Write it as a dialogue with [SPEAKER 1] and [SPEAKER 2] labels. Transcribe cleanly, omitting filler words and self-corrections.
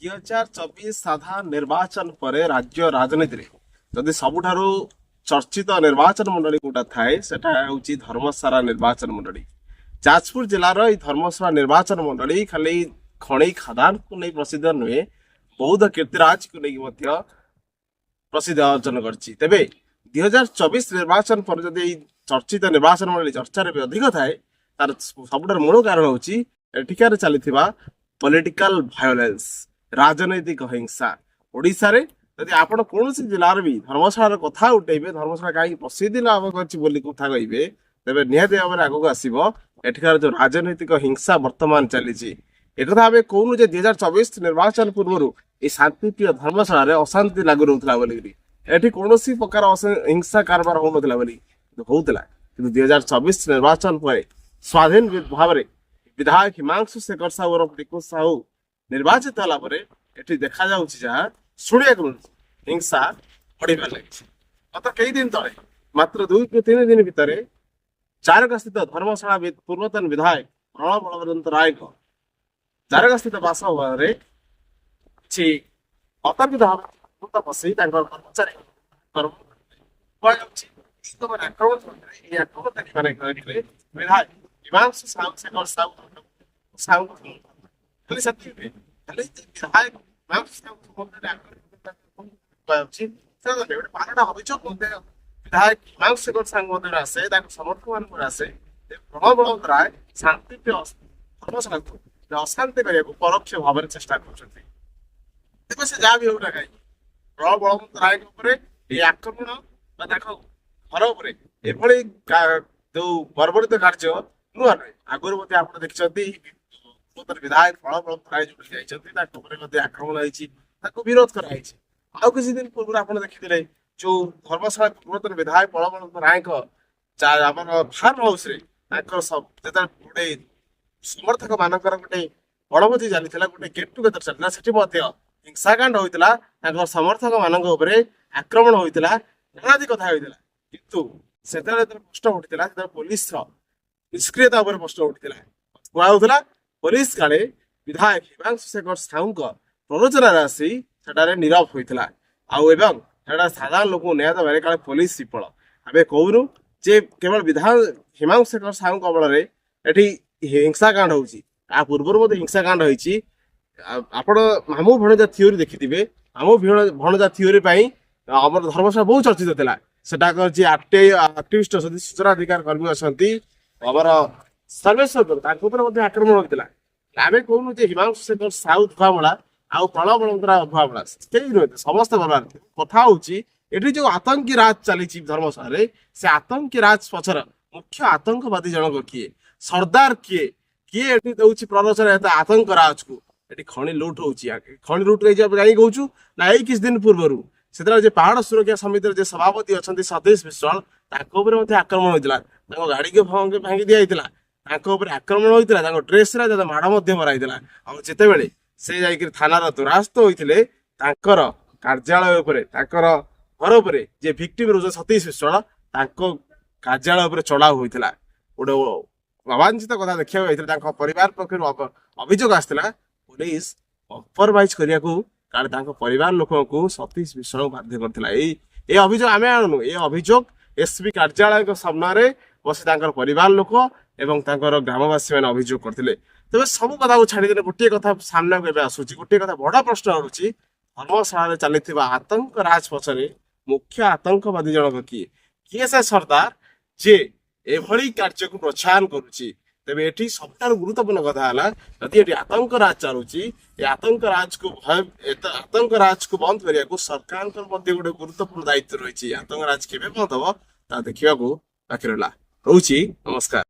[SPEAKER 1] 2024 ସାଧାରଣ ନିର୍ବାଚନ ପରେ ରାଜ୍ୟ ରାଜନୀତିରେ ଯଦି ସବୁଠାରୁ ଚର୍ଚ୍ଚିତ ନିର୍ବାଚନ ମଣ୍ଡଳୀ କୋଉଟା ଥାଏ ସେଟା ହେଉଛି ଧର୍ମଶାଳା ନିର୍ବାଚନ ମଣ୍ଡଳୀ। ଯାଜପୁର ଜିଲ୍ଲାର ଏଇ ଧର୍ମଶାଳା ନିର୍ବାଚନ ମଣ୍ଡଳୀ ଖାଲି ଖଣି ଖାଦାନକୁ ନେଇ ପ୍ରସିଦ୍ଧ ନୁହେଁ, ବୌଦ୍ଧ କୀର୍ତ୍ତିରାଜକୁ ନେଇକି ମଧ୍ୟ ପ୍ରସିଦ୍ଧ ଅର୍ଜନ କରିଛି। ତେବେ 2024 ନିର୍ବାଚନ ପରେ ଯଦି ଏଇ ଚର୍ଚ୍ଚିତ ନିର୍ବାଚନ ମଣ୍ଡଳୀ ଚର୍ଚ୍ଚାରେ ବି ଅଧିକ ଥାଏ, ତାର ସବୁଠାରୁ ମୂଳ କାରଣ ହେଉଛି ଏଠିକାର ଚାଲିଥିବା ପଲିଟିକାଲ ଭାୟୋଲେନ୍ସ, ରାଜନୈତିକ ହିଂସା। ଓଡ଼ିଶାରେ ଯଦି ଆପଣ କୌଣସି ଜିଲ୍ଲାର ବି ଧର୍ମଶାଳାର କଥା ଉଠେଇବେ, ଧର୍ମଶାଳା କାହିଁକି ପ୍ରସିଦ୍ଧି ଲାଭ କରିଛି ବୋଲି କଥା କହିବେ, ତେବେ ନିହାତି ଭାବରେ ଆଗକୁ ଆସିବ ଏଠିକାର ଯୋଉ ରାଜନୈତିକ ହିଂସା ବର୍ତ୍ତମାନ ଚାଲିଛି। ଏକଥା ଆମେ କହୁନୁ ଯେ 2024 ନିର୍ବାଚନ ପୂର୍ବରୁ এই ଶାନ୍ତିପ୍ରିୟ ଧର୍ମଶାଳାରେ ଅଶାନ୍ତି ଲାଗୁ ରହୁଥିଲା ବୋଲିକିରି, ଏଠି କୌଣସି ପ୍ରକାର ହିଂସା କାରବାର ହଉନଥିଲା ବୋଲି ହଉଥିଲା। କିନ୍ତୁ 2024 ନିର୍ବାଚନ ପରେ ସ୍ୱାଧୀନ ଭାବରେ ବିଧାୟକ ହିମାଂଶୁ ଶେଖର ସାହୁ ଓରଫ ଟିକୁ ସାହୁ ନିର୍ବାଚିତ ହେଲା ପରେ ଏଠି ଦେଖାଯାଉଛି ଯାହା ଶୁଣିବାକୁ ମିଳୁଛି, ହିଂସା ବଢିବାରେ ଲାଗିଛି। ଗତ କେଇ ଦିନ ତଳେ ମାତ୍ର 2-3 ଦିନ ଭିତରେ ଚାରକା ସ୍ଥିତ ଧର୍ମଶାଳା ପୂର୍ବତନ ବିଧାୟକ ପ୍ରଣବ ବଳବନ୍ତ ରାୟଙ୍କ ଚାରକା ସ୍ଥିତ ବାସଭବନରେ କିଛି ଅତର୍କିତ ଭାବେ ବସେଇ ତାଙ୍କର କର୍ମଚାରୀ ବିଧାୟକ ହିମାଂଶୁ ଶେଖର ସାହୁ ଖାଲି ସେତିକି ଖାଲି ବିଧାୟକ ହିମାଂଶୁ ପାଲଟା ଅଭିଯୋଗ ବିଧାୟକ ହିମାଂଶୁ ଶେଖର ସାହୁ ମଧ୍ୟରେ ଆସେ, ତାଙ୍କ ସମର୍ଥକ ମାନଙ୍କର ଆସେ। ପ୍ରଣବ ବଳବନ୍ତ ରାୟ ଶାନ୍ତିପ୍ରିୟ ଧର୍ମଶାଳାକୁ ଅଶାନ୍ତି କରିବାକୁ ପରୋକ୍ଷ ଭାବରେ ଚେଷ୍ଟା କରୁଛନ୍ତି। ତେବେ ସେ ଯାହା ବି ହଉ ନା କାହିଁକି ପ୍ରଣବ ବଳବନ୍ତ ରାୟଙ୍କ ଉପରେ ଏହି ଆକ୍ରମଣ ବା ତାଙ୍କ ଘର ଉପରେ ଏଭଳି ଯୋଉ ବର୍ବରିତ କାର୍ଯ୍ୟ ନୂଆ ନୁହେଁ। ଆଗରୁ ମଧ୍ୟ ଆପଣ ଦେଖିଛନ୍ତି ବିଧାୟକ ପ୍ରଣବ ବଳବନ୍ତ ରାୟ ଯୋଉଠି ଯାଇଛନ୍ତି ତାଙ୍କ ଉପରେ ମଧ୍ୟ ଆକ୍ରମଣ ହେଇଛି, ତାକୁ ବିରୋଧ କରାଯାଇଛି। ଆଉ କିଛି ଦିନ ପୂର୍ବରୁ ଆପଣ ଦେଖିଥିଲେ ଯୋଉ ଧର୍ମଶାଳା ପୂର୍ବତନ ବିଧାୟକ ପ୍ରଣବ ବଳବନ୍ତ ରାୟଙ୍କ ଆମର ଫାର୍ମ ହାଉସରେ ତାଙ୍କର ଯେତେବେଳେ ଗୋଟେ ସମର୍ଥକ ମାନଙ୍କର ଗୋଟେ ବଣଭୋଜି ଚାଲିଥିଲା, ଗୋଟେ ଗେଟ୍ ଟୁଗେଦର ଚାଲିଥିଲା, ସେଠି ମଧ୍ୟ ହିଂସାକାଣ୍ଡ ହୋଇଥିଲା, ତାଙ୍କର ସମର୍ଥକ ମାନଙ୍କ ଉପରେ ଆକ୍ରମଣ ହୋଇଥିଲା, ନାନାଦି କଥା ହୋଇଥିଲା। କିନ୍ତୁ ସେତେବେଳେ ପ୍ରଶ୍ନ ଉଠିଥିଲା, ସେତେବେଳେ ପୋଲିସର ନିଷ୍କ୍ରିୟତା ଉପରେ ପ୍ରଶ୍ନ ଉଠିଥିଲା। କୁହାଯାଉଥିଲା ପୋଲିସ କାଳେ ବିଧାୟକ ହିମାଂଶୁ ଶେଖର ସାହୁଙ୍କ ପ୍ରରୋଚନାରେ ଆସି ସେଠାରେ ନିରବ ହୋଇଥିଲା, ଆଉ ଏବଂ ସେଠାରେ ସାଧାରଣ ଲୋକଙ୍କୁ ନ୍ୟାୟ ଦେବାରେ କାଳେ ପୋଲିସ ବିଫଳ। ଆମେ କହୁନୁ ଯେ କେବଳ ବିଧାୟକ ହିମାଂଶୁ ଶେଖର ସାହୁଙ୍କ ଅମଳରେ ଏଠି ହିଂସାକାଣ୍ଡ ହଉଛି, ତା ପୂର୍ବରୁ ମଧ୍ୟ ହିଂସାକାଣ୍ଡ ହେଇଛି। ଆପଣ ମାମୁଁ ଭଣଜା ଥିଓରି ଦେଖିଥିବେ, ମାମୁଁ ଭଣଜା ଥିଓରି ପାଇଁ ଆମର ଧର୍ମଶାଳା ବହୁ ଚର୍ଚ୍ଚିତ ଥିଲା। ସେଟା କରିଛି ଆକ୍ଟିଭିଷ୍ଟ ଅଛନ୍ତି, ସୂଚନା ଅଧିକାର କର୍ମୀ ଅଛନ୍ତି, ଆମର ସର୍ବେଶ୍ୱର ତାଙ୍କ ଉପରେ ମଧ୍ୟ ଆକ୍ରମଣ ହୋଇଥିଲା। ଆମେ କହୁନୁ ଯେ ହିମାଂଶୁ ଶେଖର ସାହୁ ଧୁଆମଳା ଆଉ ପ୍ରଣବ ବଳବନ୍ତ ରାୟ ଧୁଆମଳା କେହି ନୁହନ୍ତି, ସମସ୍ତେ ବର୍ବାଦ। କଥା ହଉଛି ଏଠି ଯୋଉ ଆତଙ୍କୀ ରାଜ ଚାଲିଛି ଧର୍ମଶାଳାରେ, ସେ ଆତଙ୍କୀ ରାଜ ପଛର ମୁଖ୍ୟ ଆତଙ୍କବାଦୀ ଜଣକ କିଏ, ସର୍ଦ୍ଦାର କିଏ, କିଏ ଏଠି ଦଉଛି ପ୍ରରୋଚନା ଆତଙ୍କ ରାଜକୁ। ଏଠି ଖଣି ଲୁଟ ହଉଛି। ଖଣି ଲୁଟ ହେଇଯିବା କାହିଁକି କହୁଛୁ ନା, ଏଇ କିଛି ଦିନ ପୂର୍ବରୁ ସେତେବେଳେ ଯେ ପାହାଡ ସୁରକ୍ଷା ସମିତିର ଯେ ସଭାପତି ଅଛନ୍ତି ସତୀଶ ବିଶ୍ୱାଳ, ତାଙ୍କ ଉପରେ ମଧ୍ୟ ଆକ୍ରମଣ ହୋଇଥିଲା, ତାଙ୍କ ଗାଡିକୁ ଭାଙ୍ଗି ଦିଆଯାଇଥିଲା, ତାଙ୍କ ଉପରେ ଆକ୍ରମଣ ହୋଇଥିଲା, ତାଙ୍କ ଡ୍ରେସରେ ମାଡ଼ ମଧ୍ୟ ମରାଇଥିଲା। ଆଉ ଯେତେବେଳେ ସେ ଯାଇକିରି ଥାନାର ଦ୍ୱାରସ୍ଥ ହୋଇଥିଲେ, ତାଙ୍କର କାର୍ଯ୍ୟାଳୟ ଉପରେ, ତାଙ୍କର ଘର ଉପରେ ଯେ ଭିକ୍ଟିମ ରହୁଛନ୍ତି ସତୀଶ ବିଶ୍ୱାଳ, ତାଙ୍କ କାର୍ଯ୍ୟାଳୟ ଉପରେ ଚଢାଉ ହୋଇଥିଲା। ଗୋଟେ ଅବାଞ୍ଛିତ କଥା ଦେଖିବାକୁ ଯାଇଥିଲା, ତାଙ୍କ ପରିବାର ପକ୍ଷରୁ ଅଭିଯୋଗ ଆସିଥିଲା ପୋଲିସ ଅପରଭାଇଜ କରିବାକୁ କାଳେ ତାଙ୍କ ପରିବାର ଲୋକଙ୍କୁ ସତୀଶ ବିଶ୍ୱାଳଙ୍କୁ ବାଧ୍ୟ କରିଥିଲା। ଏଇ ଅଭିଯୋଗ ଆମେ ଆଣୁନୁ, ଏ ଅଭିଯୋଗ ଏସପି କାର୍ଯ୍ୟାଳୟଙ୍କ ସାମ୍ନାରେ ବସି ତାଙ୍କର ପରିବାର ଲୋକ ଏବଂ ତାଙ୍କର ଗ୍ରାମବାସୀ ମାନେ ଅଭିଯୋଗ କରିଥିଲେ। ତେବେ ସବୁ କଥାକୁ ଛାଡିଦେଲେ ଗୋଟିଏ କଥା ସାମ୍ନାକୁ ଏବେ ଆସୁଛି, ଗୋଟିଏ କଥା ବଡ ପ୍ରଶ୍ନ ଉଠୁଛି, ଧର୍ମଶାଳାରେ ଚାଲିଥିବା ଆତଙ୍କ ରାଜ ପଛରେ ମୁଖ୍ୟ ଆତଙ୍କବାଦୀ ଜଣକ କିଏ, କିଏ ସେ ସର୍ଦ୍ଦାର ଯେ ଏଭଳି କାର୍ଯ୍ୟକୁ ପ୍ରୋତ୍ସାହନ କରୁଛି। ତେବେ ଏଠି ସବୁଠାରୁ ଗୁରୁତ୍ୱପୂର୍ଣ୍ଣ କଥା ହେଲା, ଯଦି ଏଠି ଆତଙ୍କ ରାଜ ଚାଲୁଛି, ଏ ଆତଙ୍କ ରାଜକୁ ବନ୍ଦ କରିବାକୁ ସରକାରଙ୍କର ମଧ୍ୟ ଗୋଟେ ଗୁରୁତ୍ୱପୂର୍ଣ୍ଣ ଦାୟିତ୍ୱ ରହିଛି। ଆତଙ୍କ ରାଜ କେବେ ବନ୍ଦ ହବ ତାହା ଦେଖିବାକୁ ବାକି ରହିଲା। ରହୁଛି, ନମସ୍କାର।